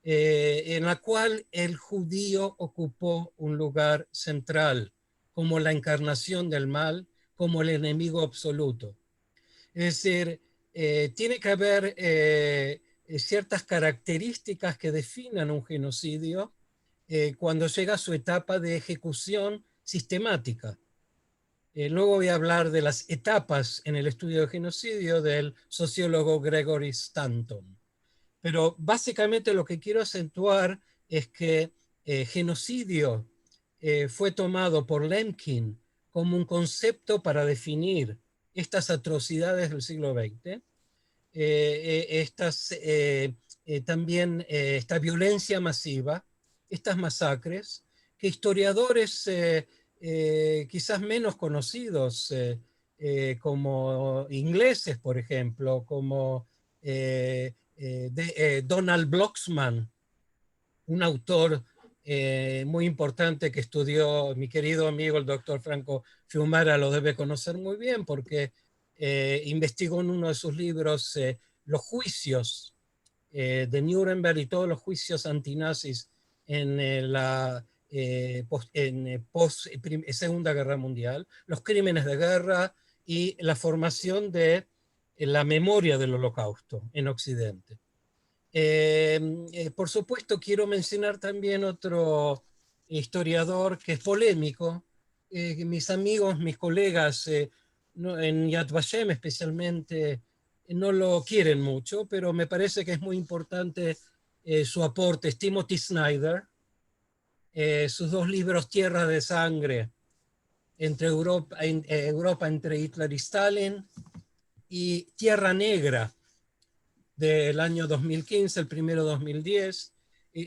en la cual el judío ocupó un lugar central como la encarnación del mal, como el enemigo absoluto. Es decir, tiene que haber ciertas características que definan un genocidio cuando llega a su etapa de ejecución sistemática. Luego voy a hablar de las etapas en el estudio del genocidio del sociólogo Gregory Stanton. Pero básicamente lo que quiero acentuar es que genocidio fue tomado por Lemkin como un concepto para definir estas atrocidades del siglo XX, también esta violencia masiva, estas masacres, que historiadores quizás menos conocidos, como ingleses, por ejemplo, como Donald Bloxman, un autor muy importante que estudió mi querido amigo el doctor Franco Fiumara, lo debe conocer muy bien porque investigó en uno de sus libros los juicios de Nuremberg y todos los juicios antinazis en la Segunda Guerra Mundial, los crímenes de guerra y la formación de la memoria del Holocausto en Occidente. Por supuesto, quiero mencionar también otro historiador que es polémico. Mis amigos, mis colegas en Yad Vashem especialmente no lo quieren mucho, pero me parece que es muy importante su aporte. Es Timothy Snyder. Sus dos libros, Tierra de Sangre, Europa entre Hitler y Stalin, y Tierra Negra del año 2015, el primero 2010,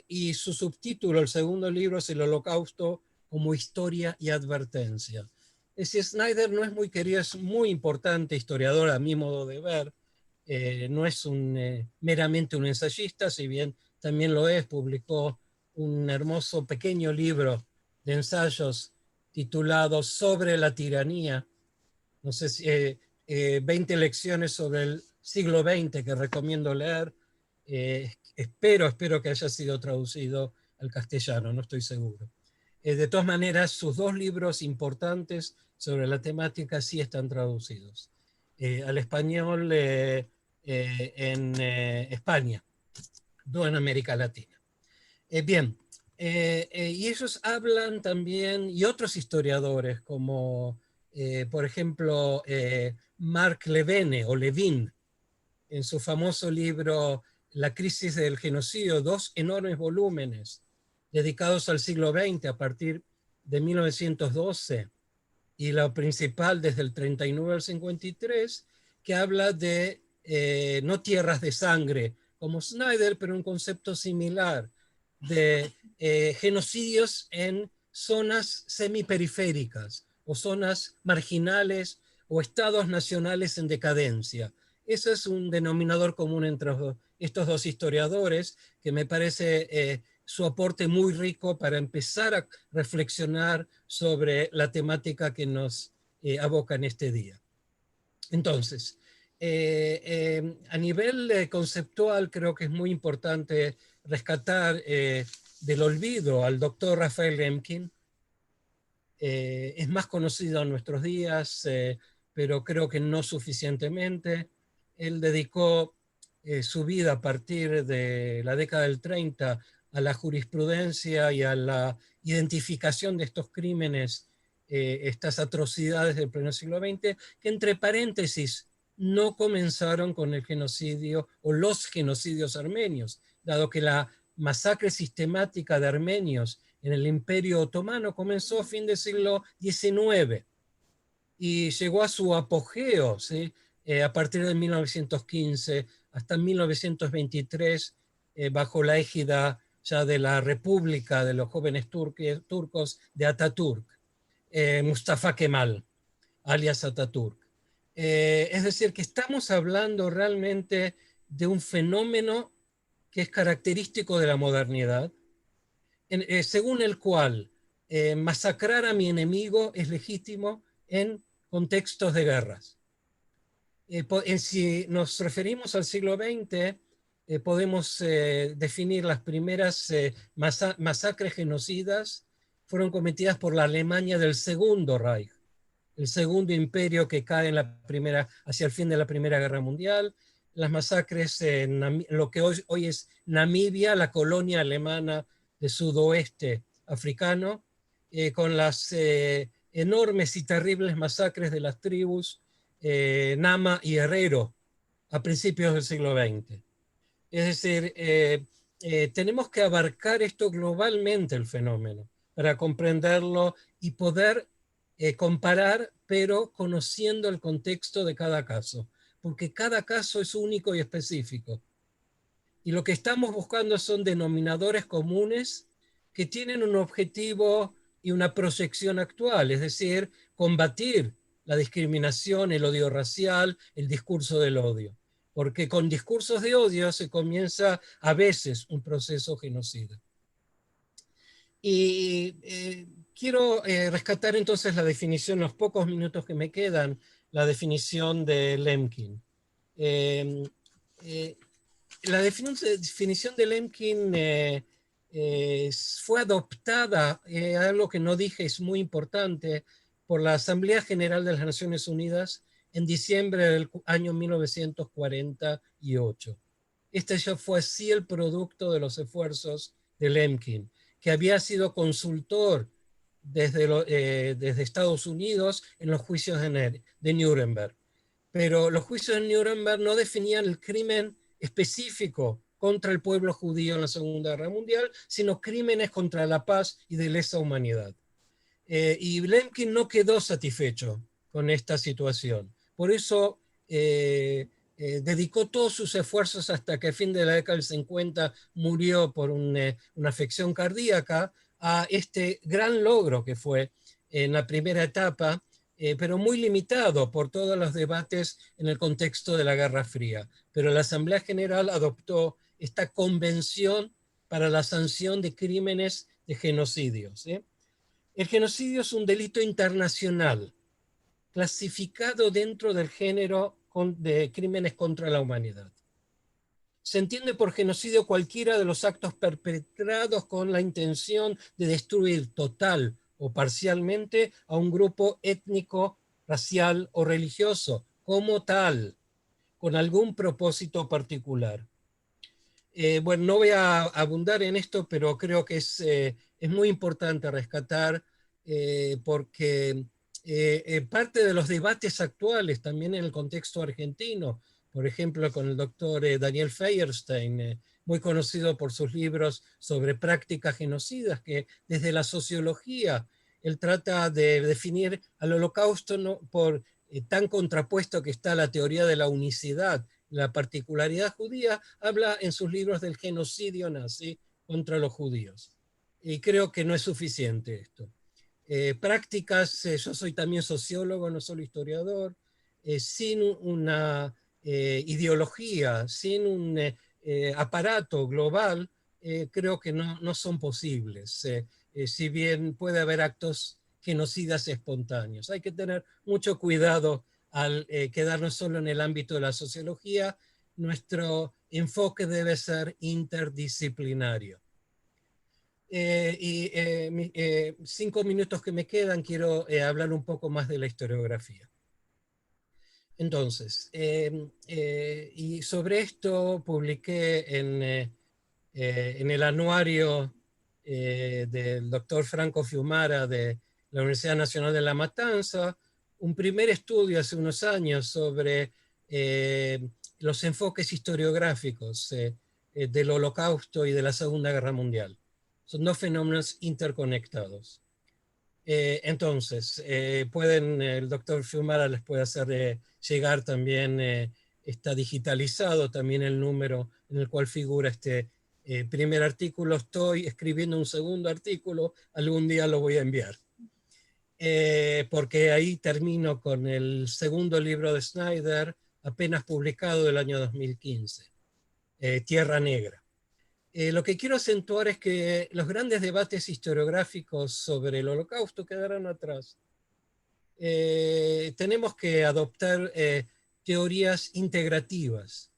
y su subtítulo, el segundo libro, es El Holocausto como historia y advertencia. Es decir, Snyder no es muy querido, es muy importante historiador a mi modo de ver. No es meramente un ensayista, si bien también lo es. Publicó un hermoso pequeño libro de ensayos titulado Sobre la tiranía, no sé si 20 lecciones sobre el siglo XX que recomiendo leer. Espero que haya sido traducido al castellano, no estoy seguro. De todas maneras, sus dos libros importantes sobre la temática sí están traducidos al español en España, no en América Latina. Bien, y ellos hablan también, y otros historiadores como, por ejemplo, Mark Levene o Levin, en su famoso libro La crisis del genocidio, dos enormes volúmenes dedicados al siglo XX a partir de 1912, y la principal desde el 39 al 53, que habla de no tierras de sangre, como Snyder, pero un concepto similar, de genocidios en zonas semiperiféricas o zonas marginales o estados nacionales en decadencia. Eso es un denominador común entre estos dos historiadores que me parece su aporte muy rico para empezar a reflexionar sobre la temática que nos aboca en este día. Entonces, a nivel conceptual creo que es muy importante rescatar del olvido al doctor Raphael Lemkin. Es más conocido en nuestros días, pero creo que no suficientemente. Él dedicó su vida a partir de la década del 30 a la jurisprudencia y a la identificación de estos crímenes, estas atrocidades del pleno siglo XX, que entre paréntesis no comenzaron con el genocidio o los genocidios armenios, dado que la masacre sistemática de armenios en el Imperio Otomano comenzó a fin del siglo XIX y llegó a su apogeo, ¿sí? A partir de 1915 hasta 1923, bajo la égida ya de la República de los Jóvenes Turcos de Atatürk, Mustafa Kemal, alias Atatürk. Es decir, que estamos hablando realmente de un fenómeno que es característico de la modernidad, según el cual masacrar a mi enemigo es legítimo en contextos de guerras. Si nos referimos al siglo XX, podemos definir las primeras masacres genocidas fueron cometidas por la Alemania del Segundo Reich, el segundo imperio que cae en hacia el fin de la Primera Guerra Mundial. Las masacres en lo que hoy es Namibia, la colonia alemana de sudoeste africano, con las enormes y terribles masacres de las tribus Nama y Herero a principios del siglo XX. Es decir, tenemos que abarcar esto globalmente, el fenómeno, para comprenderlo y poder comparar, pero conociendo el contexto de cada caso, porque cada caso es único y específico. Y lo que estamos buscando son denominadores comunes que tienen un objetivo y una proyección actual, es decir, combatir la discriminación, el odio racial, el discurso del odio. Porque con discursos de odio se comienza a veces un proceso genocida. Y quiero rescatar entonces la definición, los pocos minutos que me quedan, la definición de Lemkin. La definición de Lemkin fue adoptada, algo que no dije es muy importante, por la Asamblea General de las Naciones Unidas en diciembre del año 1948. Este ya fue así el producto de los esfuerzos de Lemkin, que había sido consultor desde Estados Unidos en los juicios de Nuremberg. Pero los juicios de Nuremberg no definían el crimen específico contra el pueblo judío en la Segunda Guerra Mundial, sino crímenes contra la paz y de lesa humanidad. Y Lemkin no quedó satisfecho con esta situación. Por eso dedicó todos sus esfuerzos hasta que a fin de la década del 50 murió por una afección cardíaca, a este gran logro que fue en la primera etapa, pero muy limitado por todos los debates en el contexto de la Guerra Fría. Pero la Asamblea General adoptó esta convención para la sanción de crímenes de genocidio, ¿sí? El genocidio es un delito internacional clasificado dentro del género de crímenes contra la humanidad. Se entiende por genocidio cualquiera de los actos perpetrados con la intención de destruir total o parcialmente a un grupo étnico, racial o religioso, como tal, con algún propósito particular. Bueno, no voy a abundar en esto, pero creo que es muy importante rescatar porque parte de los debates actuales, también en el contexto argentino, por ejemplo, con el doctor Daniel Feierstein, muy conocido por sus libros sobre prácticas genocidas, que desde la sociología él trata de definir al holocausto por tan contrapuesto que está la teoría de la unicidad, la particularidad judía, habla en sus libros del genocidio nazi contra los judíos. Y creo que no es suficiente esto. Prácticas, yo soy también sociólogo, no solo historiador, sin una ideología, sin un aparato global, creo que no son posibles. Si bien puede haber actos genocidas espontáneos. Hay que tener mucho cuidado al quedarnos solo en el ámbito de la sociología. Nuestro enfoque debe ser interdisciplinario. 5 minutos que me quedan, quiero hablar un poco más de la historiografía. Entonces, y sobre esto publiqué en el anuario del doctor Franco Fiumara de la Universidad Nacional de La Matanza, un primer estudio hace unos años sobre los enfoques historiográficos del Holocausto y de la Segunda Guerra Mundial. Son dos fenómenos interconectados. Entonces, el doctor Fiumara les puede hacer llegar también, está digitalizado también el número en el cual figura este primer artículo. Estoy escribiendo un segundo artículo, algún día lo voy a enviar. Porque ahí termino con el segundo libro de Snyder, apenas publicado del año 2015, Tierra Negra. Lo que quiero acentuar es que los grandes debates historiográficos sobre el Holocausto quedarán atrás. Tenemos que adoptar teorías integrativas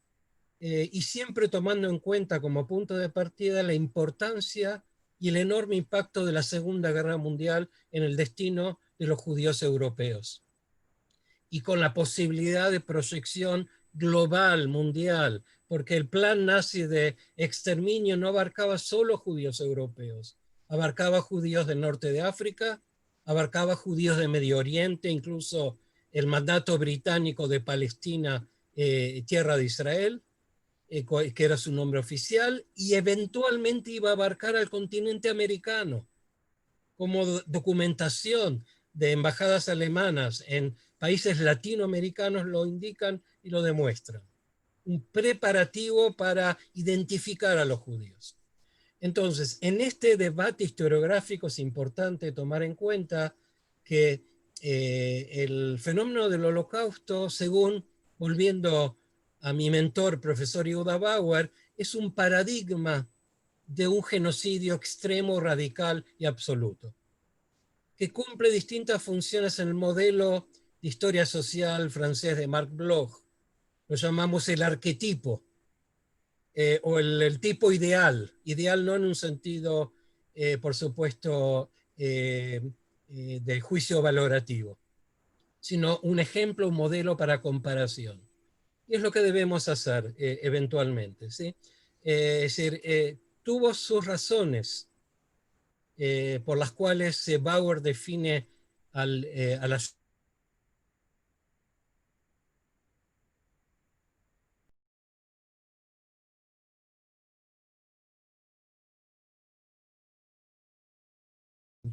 y siempre tomando en cuenta como punto de partida la importancia y el enorme impacto de la Segunda Guerra Mundial en el destino de los judíos europeos. Y con la posibilidad de proyección global, mundial, porque el plan nazi de exterminio no abarcaba solo judíos europeos, abarcaba judíos del norte de África, abarcaba judíos de Medio Oriente, incluso el mandato británico de Palestina, tierra de Israel, que era su nombre oficial, y eventualmente iba a abarcar al continente americano, como documentación de embajadas alemanas en países latinoamericanos lo indican y lo demuestran. Un preparativo para identificar a los judíos. Entonces, en este debate historiográfico es importante tomar en cuenta que el fenómeno del Holocausto, según, volviendo a mi mentor, profesor Yehuda Bauer, es un paradigma de un genocidio extremo, radical y absoluto, que cumple distintas funciones en el modelo de historia social francés de Marc Bloch. Lo llamamos el arquetipo, o el tipo ideal no en un sentido, por supuesto, de juicio valorativo, sino un ejemplo, un modelo para comparación. Y es lo que debemos hacer eventualmente, ¿sí? Es decir, tuvo sus razones por las cuales Bauer define a las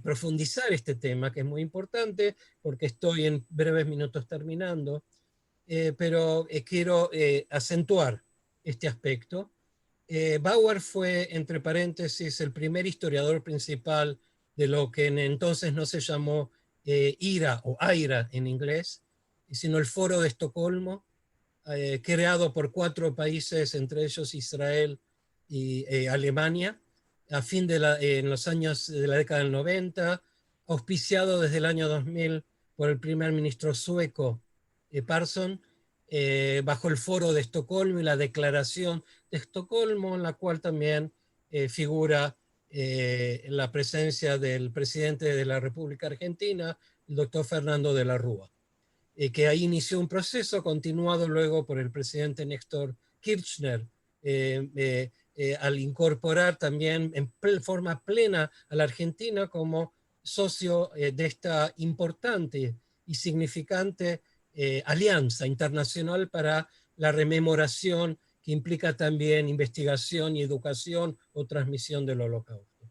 profundizar este tema, que es muy importante, porque estoy en breves minutos terminando. pero quiero acentuar este aspecto. Bauer fue, entre paréntesis, el primer historiador principal de lo que entonces no se llamó IRA o AIRA en inglés, sino el Foro de Estocolmo, creado por 4 países, entre ellos Israel y Alemania, en los años de la década del 90, auspiciado desde el año 2000 por el primer ministro sueco Persson, bajo el Foro de Estocolmo y la Declaración de Estocolmo, en la cual también figura la presencia del presidente de la República Argentina, el doctor Fernando de la Rúa, que ahí inició un proceso continuado luego por el presidente Néstor Kirchner, al incorporar también en forma plena a la Argentina como socio de esta importante y significante alianza internacional para la rememoración que implica también investigación y educación o transmisión del Holocausto,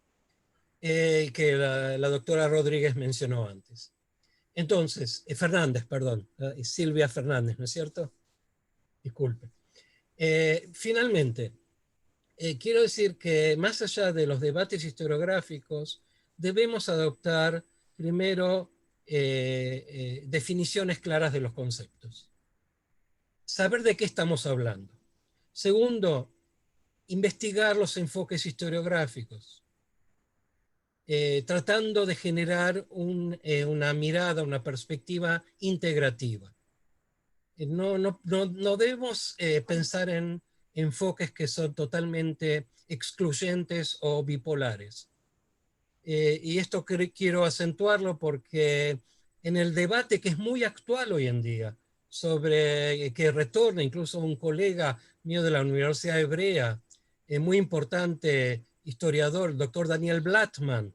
que la doctora Rodríguez mencionó antes. Entonces, Fernández, perdón, Silvia Fernández, ¿no es cierto? Disculpe. Finalmente, quiero decir que más allá de los debates historiográficos, debemos adoptar primero definiciones claras de los conceptos. Saber de qué estamos hablando. Segundo, investigar los enfoques historiográficos, tratando de generar una mirada, una perspectiva integrativa. No debemos pensar en enfoques que son totalmente excluyentes o bipolares. Y esto quiero acentuarlo porque en el debate que es muy actual hoy en día, sobre que retorna incluso un colega mío de la Universidad Hebrea, muy importante historiador, el doctor Daniel Blattman,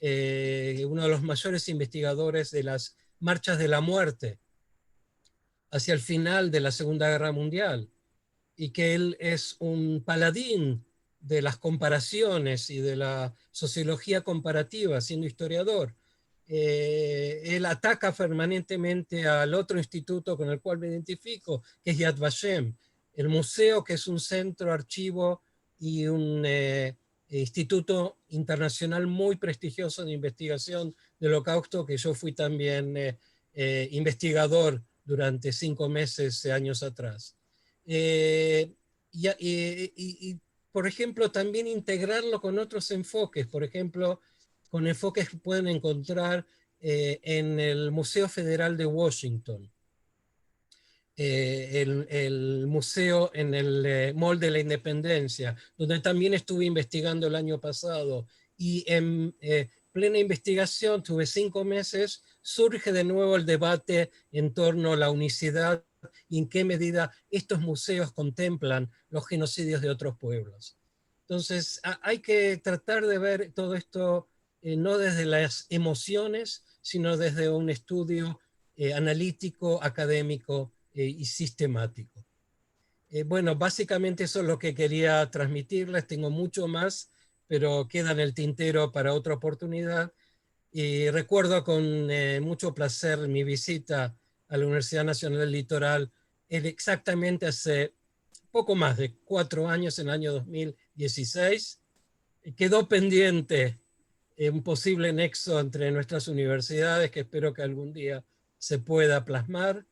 uno de los mayores investigadores de las marchas de la muerte hacia el final de la Segunda Guerra Mundial, y que él es un paladín de las comparaciones y de la sociología comparativa, siendo historiador. Él ataca permanentemente al otro instituto con el cual me identifico, que es Yad Vashem, el museo, que es un centro, archivo y un instituto internacional muy prestigioso de investigación del Holocausto, que yo fui también investigador durante 5 meses, años atrás. Por ejemplo, también integrarlo con otros enfoques, por ejemplo, con enfoques que pueden encontrar en el Museo Federal de Washington, el museo en el Mall de la Independencia, donde también estuve investigando el año pasado, y en plena investigación, tuve 5 meses, surge de nuevo el debate en torno a la unicidad y en qué medida estos museos contemplan los genocidios de otros pueblos. Entonces, hay que tratar de ver todo esto no desde las emociones, sino desde un estudio analítico, académico y sistemático. Bueno, básicamente eso es lo que quería transmitirles. Tengo mucho más, pero queda en el tintero para otra oportunidad. Y recuerdo con mucho placer mi visita a la Universidad Nacional del Litoral exactamente hace poco más de 4 años, en el año 2016. Quedó pendiente un posible nexo entre nuestras universidades, que espero que algún día se pueda plasmar.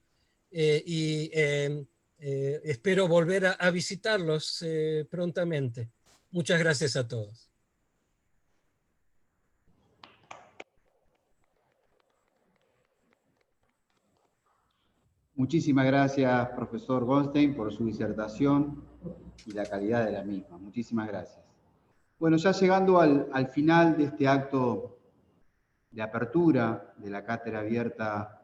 Espero volver a visitarlos prontamente. Muchas gracias a todos. Muchísimas gracias, profesor Goldstein, por su disertación y la calidad de la misma. Muchísimas gracias. Bueno, ya llegando al final de este acto de apertura de la cátedra abierta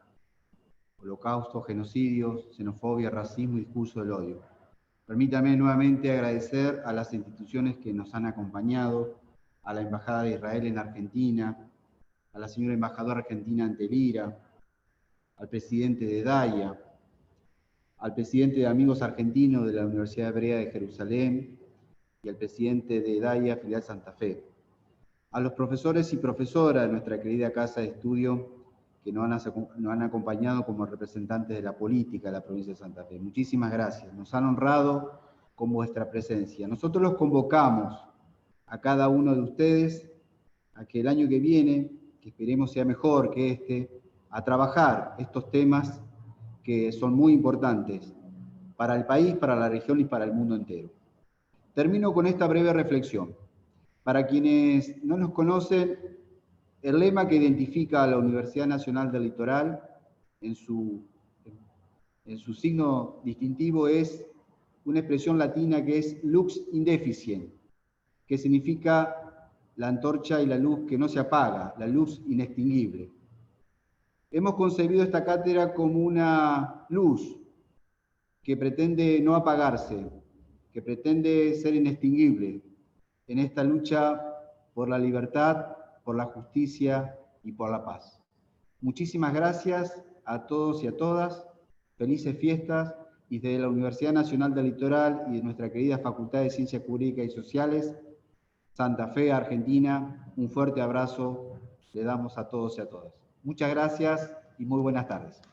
Holocausto, Genocidios, Xenofobia, Racismo y Discurso del Odio. Permítame nuevamente agradecer a las instituciones que nos han acompañado, a la Embajada de Israel en Argentina, a la señora embajadora argentina ante el IRA, al presidente de DAIA, al presidente de Amigos Argentinos de la Universidad Hebrea de Jerusalén y al presidente de DAIA, Filial Santa Fe, a los profesores y profesoras de nuestra querida casa de estudio que nos han acompañado como representantes de la política de la provincia de Santa Fe. Muchísimas gracias, nos han honrado con vuestra presencia. Nosotros los convocamos a cada uno de ustedes a que el año que viene, que esperemos sea mejor que este, a trabajar estos temas que son muy importantes para el país, para la región y para el mundo entero. Termino con esta breve reflexión. Para quienes no nos conocen, el lema que identifica a la Universidad Nacional del Litoral en su signo distintivo es una expresión latina que es lux indeficient, que significa la antorcha y la luz que no se apaga, la luz inextinguible. Hemos concebido esta cátedra como una luz que pretende no apagarse, que pretende ser inextinguible en esta lucha por la libertad, por la justicia y por la paz. Muchísimas gracias a todos y a todas, felices fiestas, y desde la Universidad Nacional del Litoral y de nuestra querida Facultad de Ciencias Jurídicas y Sociales, Santa Fe, Argentina, un fuerte abrazo le damos a todos y a todas. Muchas gracias y muy buenas tardes.